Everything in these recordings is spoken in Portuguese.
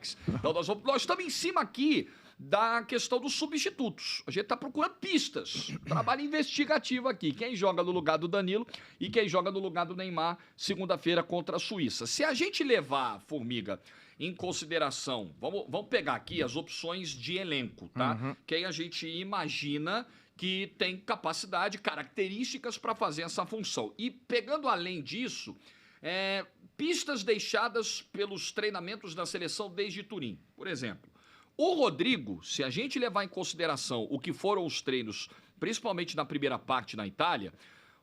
Alex. Então nós estamos em cima aqui da questão dos substitutos. A gente está procurando pistas. Trabalho investigativo aqui. Quem joga no lugar do Danilo e quem joga no lugar do Neymar segunda-feira contra a Suíça. Se a gente levar, Formiga, em consideração, vamos pegar aqui as opções de elenco, tá? Quem a gente imagina que tem capacidade, características para fazer essa função. E pegando além disso, pistas deixadas pelos treinamentos da seleção desde Turim. Por exemplo, o Rodrigo, se a gente levar em consideração o que foram os treinos, principalmente na primeira parte na Itália,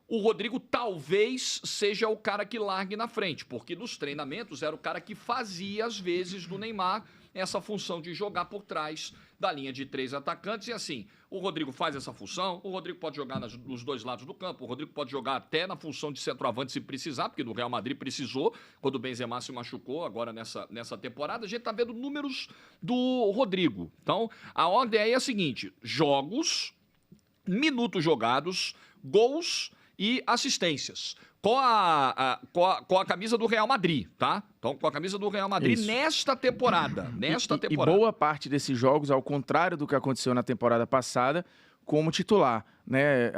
o Rodrigo talvez seja o cara que largue na frente, porque nos treinamentos era o cara que fazia, às vezes, do Neymar essa função de jogar por trás da linha de 3 atacantes. E assim, o Rodrigo faz essa função, o Rodrigo pode jogar nos dois lados do campo, o Rodrigo pode jogar até na função de centroavante se precisar, porque no Real Madrid precisou, quando o Benzema se machucou agora nessa temporada. A gente tá vendo números do Rodrigo. Então, a ordem aí é a seguinte: jogos, minutos jogados, gols e assistências. Com a camisa do Real Madrid, tá? Então, com a camisa do Real Madrid nesta temporada. E boa parte desses jogos, ao contrário do que aconteceu na temporada passada, como titular, né?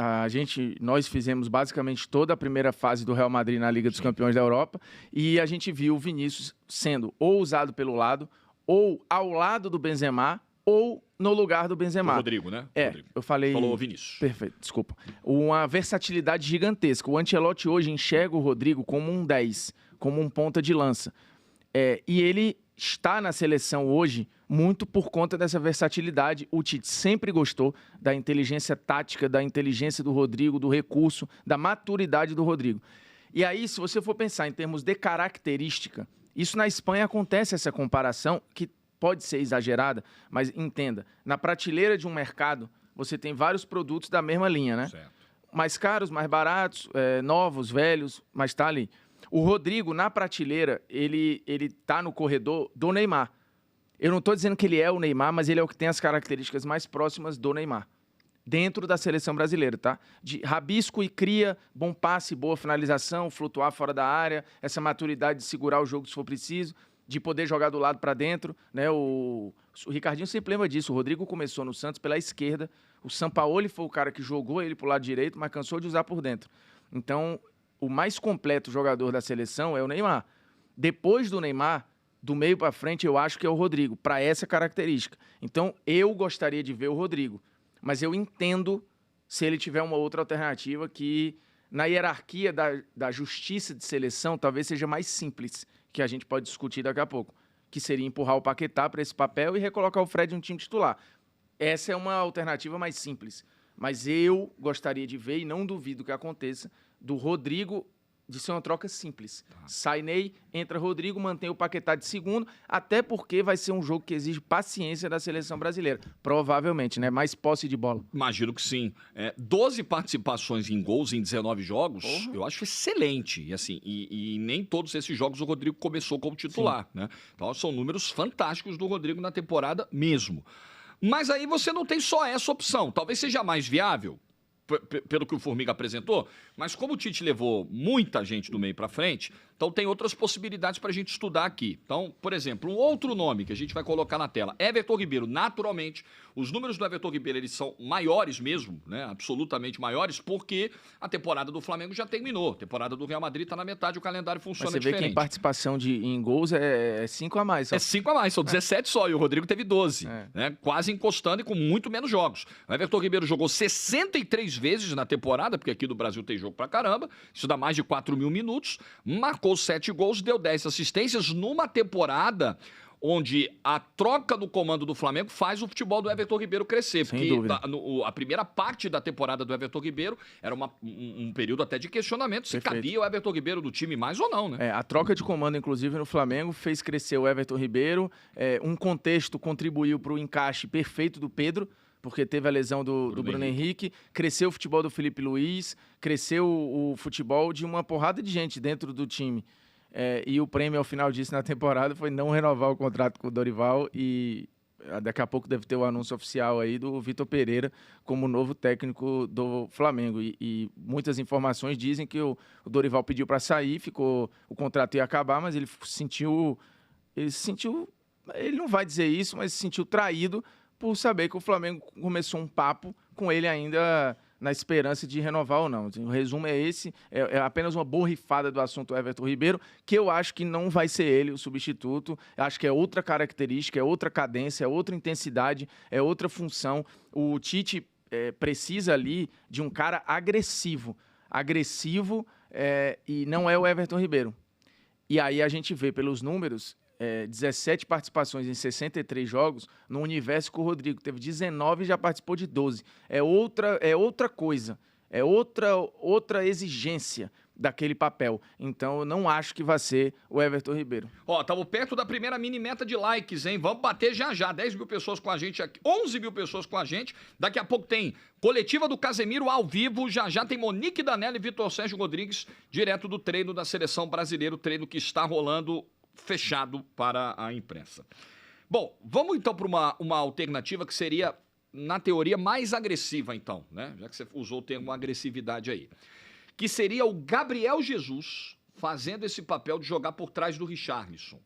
Nós fizemos basicamente toda a primeira fase do Real Madrid na Liga dos Campeões da Europa e a gente viu o Vinícius sendo ou usado pelo lado, ou ao lado do Benzema, ou no lugar do Benzema. O Rodrigo, né? Rodrigo. Eu falei... Falou Vinícius. Perfeito, desculpa. Uma versatilidade gigantesca. O Ancelotti hoje enxerga o Rodrigo como um 10, como um ponta de lança. E ele está na seleção hoje muito por conta dessa versatilidade. O Tite sempre gostou da inteligência tática, da inteligência do Rodrigo, do recurso, da maturidade do Rodrigo. E aí, se você for pensar em termos de característica, isso na Espanha acontece essa comparação que pode ser exagerada, mas entenda, na prateleira de um mercado, você tem vários produtos da mesma linha, né? Certo. Mais caros, mais baratos, novos, velhos, mas tá ali. O Rodrigo, na prateleira, ele tá no corredor do Neymar. Eu não estou dizendo que ele é o Neymar, mas ele é o que tem as características mais próximas do Neymar. Dentro da seleção brasileira, tá? De rabisco e cria, bom passe, boa finalização, flutuar fora da área, essa maturidade de segurar o jogo se for preciso, de poder jogar do lado para dentro, né? O Ricardinho sempre lembra disso. O Rodrigo começou no Santos pela esquerda, o Sampaoli foi o cara que jogou ele pro lado direito, mas cansou de usar por dentro. Então, o mais completo jogador da seleção é o Neymar. Depois do Neymar, do meio para frente, eu acho que é o Rodrigo, para essa característica. Então, eu gostaria de ver o Rodrigo, mas eu entendo se ele tiver uma outra alternativa que, na hierarquia da justiça de seleção, talvez seja mais simples, que a gente pode discutir daqui a pouco, que seria empurrar o Paquetá para esse papel e recolocar o Fred no time titular. Essa é uma alternativa mais simples. Mas eu gostaria de ver, e não duvido que aconteça, do Rodrigo de ser uma troca simples. Sai Ney, entra Rodrigo, mantém o Paquetá de segundo, até porque vai ser um jogo que exige paciência da seleção brasileira. Provavelmente, né? Mais posse de bola. Imagino que sim. 12 participações em gols em 19 jogos, eu acho excelente. E assim, e nem todos esses jogos o Rodrigo começou como titular, né? Então são números fantásticos do Rodrigo na temporada mesmo. Mas aí você não tem só essa opção. Talvez seja mais viável, pelo que o Formiga apresentou, mas como o Tite levou muita gente do meio para frente, então tem outras possibilidades para a gente estudar aqui. Então, por exemplo, um outro nome que a gente vai colocar na tela, Everton Ribeiro. Naturalmente, os números do Everton Ribeiro eles são maiores mesmo, né? Absolutamente maiores, porque a temporada do Flamengo já terminou. A temporada do Real Madrid está na metade, o calendário funciona diferente. diferente. Você vê que em participação em gols é 5 a mais. Só. É 5 a mais, são 17 só, e o Rodrigo teve 12, né? Quase encostando e com muito menos jogos. O Everton Ribeiro jogou 63 vezes na temporada, porque aqui do Brasil tem jogo pra caramba, isso dá mais de 4 mil minutos, marcou 7 gols, deu 10 assistências numa temporada onde a troca do comando do Flamengo faz o futebol do Everton Ribeiro crescer. Sem porque dúvida. A primeira parte da temporada do Everton Ribeiro era um período até de questionamento se cabia o Everton Ribeiro do time mais ou não, né? A troca de comando, inclusive, no Flamengo fez crescer o Everton Ribeiro. Um contexto contribuiu para o encaixe perfeito do Pedro, porque teve a lesão do Bruno Henrique, cresceu o futebol do Felipe Luiz, cresceu o futebol de uma porrada de gente dentro do time. E o prêmio ao final disso na temporada foi não renovar o contrato com o Dorival e daqui a pouco deve ter o anúncio oficial aí do Vitor Pereira como novo técnico do Flamengo. E muitas informações dizem que o Dorival pediu para sair, o contrato ia acabar, mas ele se sentiu ele não vai dizer isso, mas se sentiu traído por saber que o Flamengo começou um papo com ele ainda na esperança de renovar ou não. O resumo é esse, é apenas uma borrifada do assunto Everton Ribeiro, que eu acho que não vai ser ele o substituto, eu acho que é outra característica, é outra cadência, é outra intensidade, é outra função. O Tite precisa ali de um cara agressivo, e não é o Everton Ribeiro. E aí a gente vê pelos números, 17 participações em 63 jogos, no universo que o Rodrigo teve 19 e já participou de 12. É outra coisa, é outra exigência daquele papel. Então, eu não acho que vai ser o Everton Ribeiro. Ó, estamos perto da primeira mini meta de likes, hein? Vamos bater já. 10 mil pessoas com a gente aqui, 11 mil pessoas com a gente. Daqui a pouco tem coletiva do Casemiro ao vivo. Já tem Monique Danelli e Vitor Sérgio Rodrigues, direto do treino da Seleção Brasileira, o treino que está rolando fechado para a imprensa. Bom, vamos então para uma alternativa que seria, na teoria, mais agressiva, então, né? Já que você usou o termo agressividade aí. Que seria o Gabriel Jesus fazendo esse papel de jogar por trás do Richarlison.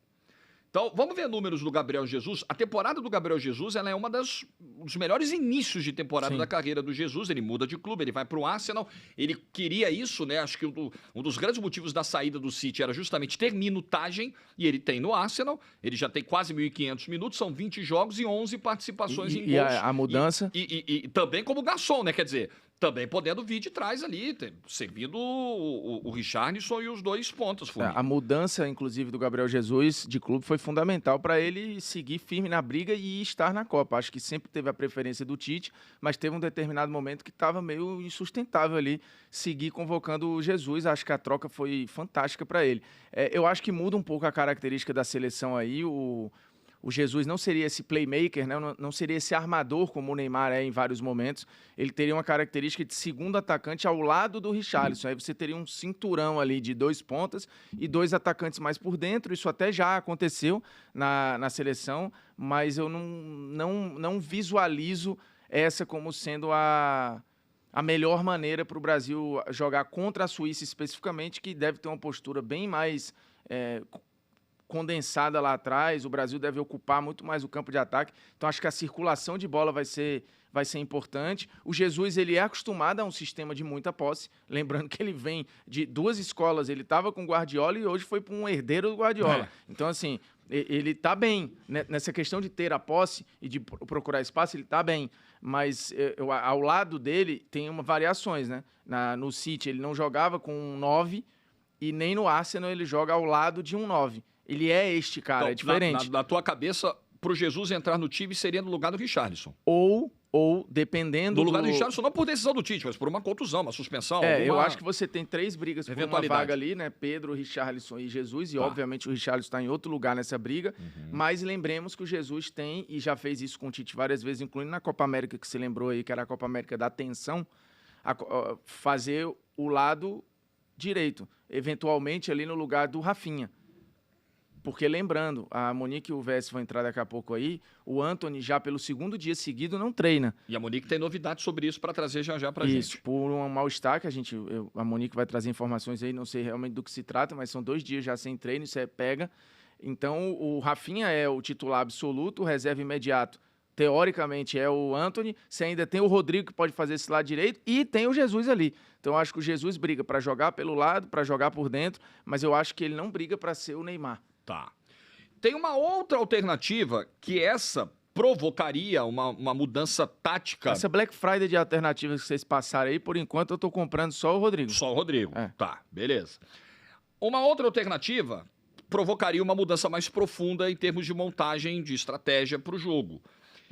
Então, vamos ver números do Gabriel Jesus. A temporada do Gabriel Jesus, ela é um dos melhores inícios de temporada da carreira do Jesus. Ele muda de clube, ele vai para o Arsenal. Ele queria isso, né? Acho que um dos grandes motivos da saída do City era justamente ter minutagem, e ele tem no Arsenal. Ele já tem quase 1.500 minutos, são 20 jogos e 11 participações em gols. E a mudança? E também como garçom, né? Quer dizer, também podendo vir de trás ali, servindo o Richarlison e os dois pontas. A mudança, inclusive, do Gabriel Jesus de clube foi fundamental para ele seguir firme na briga e estar na Copa. Acho que sempre teve a preferência do Tite, mas teve um determinado momento que estava meio insustentável ali seguir convocando o Jesus. Acho que a troca foi fantástica para ele. Eu acho que muda um pouco a característica da seleção aí. O Jesus não seria esse playmaker, né? Não seria esse armador como o Neymar é em vários momentos. Ele teria uma característica de segundo atacante ao lado do Richarlison. Aí você teria um cinturão ali de 2 pontas e 2 atacantes mais por dentro. Isso até já aconteceu na seleção, mas eu não visualizo essa como sendo a melhor maneira para o Brasil jogar contra a Suíça especificamente, que deve ter uma postura bem mais condensada lá atrás. O Brasil deve ocupar muito mais o campo de ataque. Então, acho que a circulação de bola vai ser importante. O Jesus, ele é acostumado a um sistema de muita posse. Lembrando que ele vem de 2 escolas. Ele estava com o Guardiola e hoje foi para um herdeiro do Guardiola. Então, assim, ele está bem. Nessa questão de ter a posse e de procurar espaço, ele está bem. Mas ao lado dele tem variações, né? No City, ele não jogava com um 9 e nem no Arsenal ele joga ao lado de um 9. Ele é este cara, então, é diferente. Na tua cabeça, pro Jesus entrar no time seria no lugar do Richarlison. Ou dependendo do lugar do Richarlison, não por decisão do Tite, mas por uma contusão, uma suspensão. Eu acho que você tem 3 brigas por uma vaga ali, né? Pedro, Richarlison e Jesus. E, obviamente, o Richarlison está em outro lugar nessa briga. Mas lembremos que o Jesus tem, e já fez isso com o Tite várias vezes, incluindo na Copa América, que você lembrou aí, que era a Copa América da atenção, fazer o lado direito, eventualmente ali no lugar do Rafinha. Porque, lembrando, a Monique e o Vess vão entrar daqui a pouco aí, o Antony já pelo 2º dia seguido não treina. E a Monique tem novidades sobre isso para trazer já para a gente. Isso, por um mal-estar que a Monique vai trazer informações aí, não sei realmente do que se trata, mas são 2 dias já sem treino, isso pega. Então, o Rafinha é o titular absoluto, o reserva imediato, teoricamente, é o Antony. Você ainda tem o Rodrigo, que pode fazer esse lado direito, e tem o Jesus ali. Então, eu acho que o Jesus briga para jogar pelo lado, para jogar por dentro, mas eu acho que ele não briga para ser o Neymar. Tá. Tem uma outra alternativa que essa provocaria uma mudança tática. Essa Black Friday de alternativas que vocês passaram aí, por enquanto eu tô comprando só o Rodrigo. Só o Rodrigo. Tá, beleza. Uma outra alternativa provocaria uma mudança mais profunda em termos de montagem de estratégia para o jogo,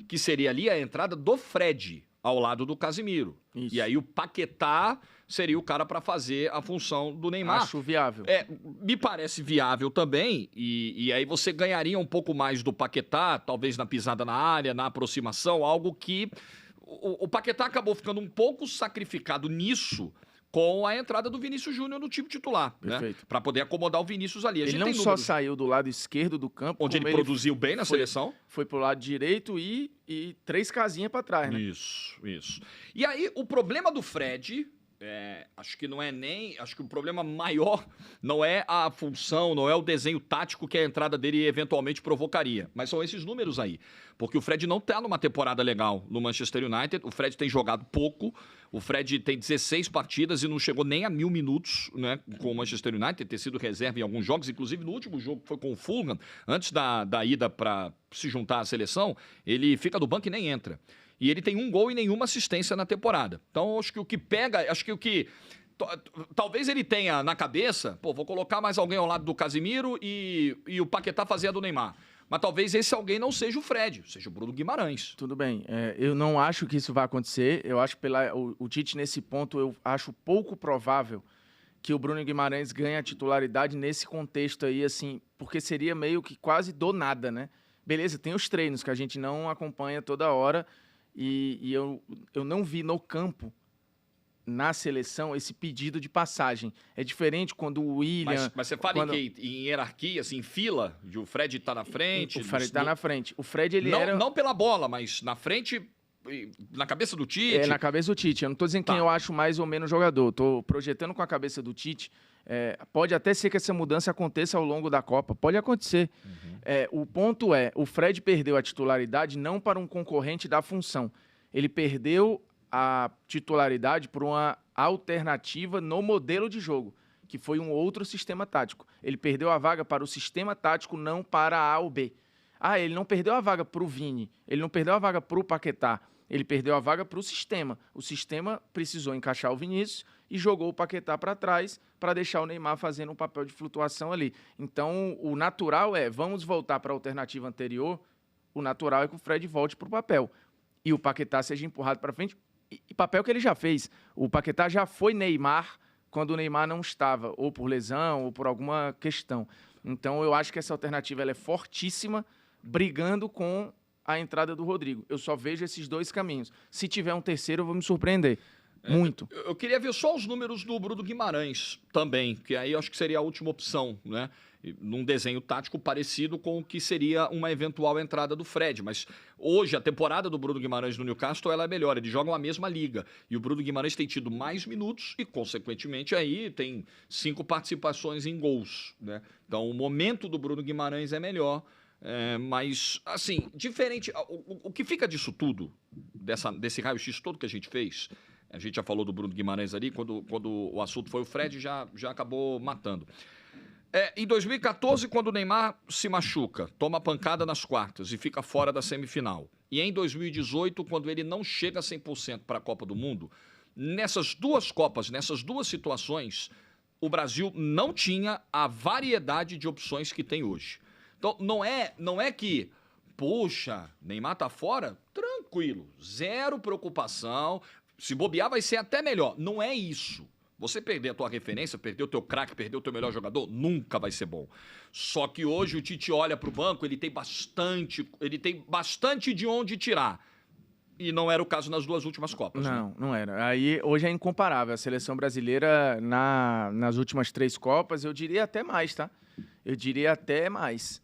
que seria ali a entrada do Fred ao lado do Casemiro. Isso. E aí o Paquetá seria o cara para fazer a função do Neymar. Acho viável. Me parece viável também, e aí você ganharia um pouco mais do Paquetá, talvez na pisada na área, na aproximação, algo que o Paquetá acabou ficando um pouco sacrificado nisso com a entrada do Vinícius Júnior no time titular, né? Para poder acomodar o Vinícius ali. Ele não só saiu do lado esquerdo do campo, onde ele produziu bem na seleção. Foi pro lado direito e 3 casinhas para trás, né? Isso. E aí, o problema do Fred Acho que não é nem. Acho que o problema maior não é a função, não é o desenho tático que a entrada dele eventualmente provocaria. Mas são esses números aí. Porque o Fred não tá numa temporada legal no Manchester United. O Fred tem jogado pouco. O Fred tem 16 partidas e não chegou nem a 1000 minutos, né, com o Manchester United, ter sido reserva em alguns jogos. Inclusive no último jogo, que foi com o Fulham, antes da ida para se juntar à seleção, ele fica do banco e nem entra. E ele tem um gol e nenhuma assistência na temporada. Então, acho que o que pega... Acho que o que... Talvez ele tenha na cabeça... Pô, vou colocar mais alguém ao lado do Casimiro e o Paquetá fazer a do Neymar. Mas talvez esse alguém não seja o Fred, seja o Bruno Guimarães. Tudo bem. Eu não acho que isso vai acontecer. Eu acho que o Tite, nesse ponto, eu acho pouco provável que o Bruno Guimarães ganhe a titularidade nesse contexto aí, assim, porque seria meio que quase do nada, né? Beleza, tem os treinos que a gente não acompanha toda hora... E eu não vi no campo, na seleção, esse pedido de passagem. É diferente quando o William... Mas você fala em hierarquia, assim, em fila, de o Fred tá na frente... O Fred tá na frente. O Fred, ele era... Não pela bola, mas na frente, na cabeça do Tite... na cabeça do Tite. Eu não tô dizendo quem eu acho mais ou menos jogador. Tô projetando com a cabeça do Tite. Pode até ser que essa mudança aconteça ao longo da Copa. Pode acontecer. O ponto o Fred perdeu a titularidade não para um concorrente da função. Ele perdeu a titularidade por uma alternativa no modelo de jogo, que foi um outro sistema tático. Ele perdeu a vaga para o sistema tático, não para A ou B. Ele não perdeu a vaga para o Vini, ele não perdeu a vaga para o Paquetá, ele perdeu a vaga para o sistema. O sistema precisou encaixar o Vinícius e jogou o Paquetá para trás para deixar o Neymar fazendo um papel de flutuação ali. Então, o natural vamos voltar para a alternativa anterior, o natural é que o Fred volte para o papel e o Paquetá seja empurrado para frente, e papel que ele já fez. O Paquetá já foi Neymar quando o Neymar não estava, ou por lesão, ou por alguma questão. Então, eu acho que essa alternativa ela é fortíssima, brigando com a entrada do Rodrigo. Eu só vejo esses dois caminhos. Se tiver um terceiro, eu vou me surpreender. Muito. Eu queria ver só os números do Bruno Guimarães também, que aí eu acho que seria a última opção, né? Num desenho tático parecido com o que seria uma eventual entrada do Fred. Mas hoje a temporada do Bruno Guimarães no Newcastle ela é melhor, eles jogam a mesma liga. E o Bruno Guimarães tem tido mais minutos e, consequentemente, aí tem 5 participações em gols, né? Então o momento do Bruno Guimarães é melhor. Mas, assim, diferente... O que fica disso tudo, desse raio-x todo que a gente fez... A gente já falou do Bruno Guimarães ali, quando o assunto foi o Fred, já acabou matando. Em 2014, quando o Neymar se machuca, toma pancada nas quartas e fica fora da semifinal. E em 2018, quando ele não chega a 100% para a Copa do Mundo, nessas duas Copas, nessas duas situações, o Brasil não tinha a variedade de opções que tem hoje. Então, não é que... Poxa, Neymar tá fora? Tranquilo, zero preocupação... Se bobear, vai ser até melhor. Não é isso. Você perder a tua referência, perder o teu craque, perder o teu melhor jogador, nunca vai ser bom. Só que hoje o Tite olha pro banco, ele tem bastante de onde tirar. E não era o caso nas duas últimas Copas. Não, né? Não era. Aí hoje é incomparável. A seleção brasileira, nas últimas 3 Copas, eu diria até mais, tá? Eu diria até mais.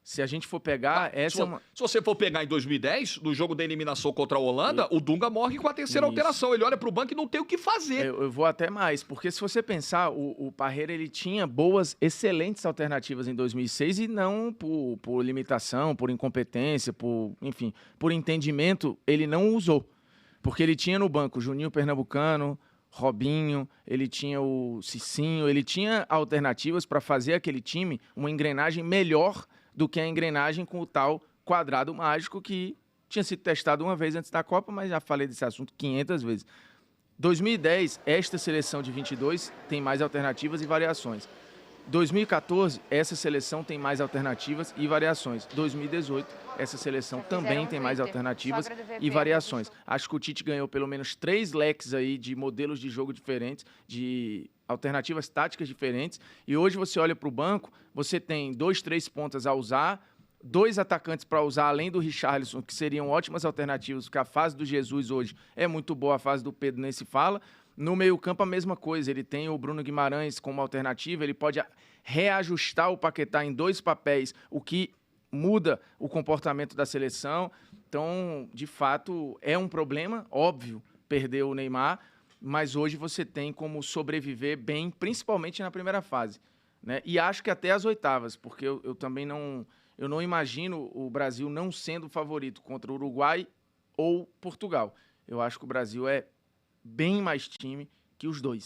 Se a gente for pegar... Se você for pegar em 2010, no jogo da eliminação contra a Holanda, o Dunga morre com a terceira alteração. Ele olha pro banco e não tem o que fazer. Eu vou até mais, porque se você pensar, o Parreira ele tinha excelentes alternativas em 2006 e não por limitação, por incompetência, enfim, por entendimento, ele não usou. Porque ele tinha no banco Juninho Pernambucano, Robinho, ele tinha o Cicinho, ele tinha alternativas para fazer aquele time uma engrenagem melhor do que a engrenagem com o tal quadrado mágico que tinha sido testado uma vez antes da Copa, mas já falei desse assunto 500 vezes. 2010, esta seleção de 22 tem mais alternativas e variações. 2014, essa seleção tem mais alternativas e variações. 2018, essa seleção também tem mais alternativas e variações. Acho que o Tite ganhou pelo menos 3 leques aí de modelos de jogo diferentes, de alternativas táticas diferentes. E hoje você olha para o banco, você tem 2, 3 pontas a usar, 2 atacantes para usar, além do Richarlison, que seriam ótimas alternativas, porque a fase do Jesus hoje é muito boa, a fase do Pedro nem se fala. No meio-campo, a mesma coisa. Ele tem o Bruno Guimarães como alternativa, ele pode reajustar o Paquetá em 2 papéis, o que muda o comportamento da seleção. Então, de fato, é um problema, óbvio, perder o Neymar, mas hoje você tem como sobreviver bem, principalmente na primeira fase, né? E acho que até as oitavas, porque eu também não imagino o Brasil não sendo favorito contra o Uruguai ou Portugal. Eu acho que o Brasil é bem mais time que os dois.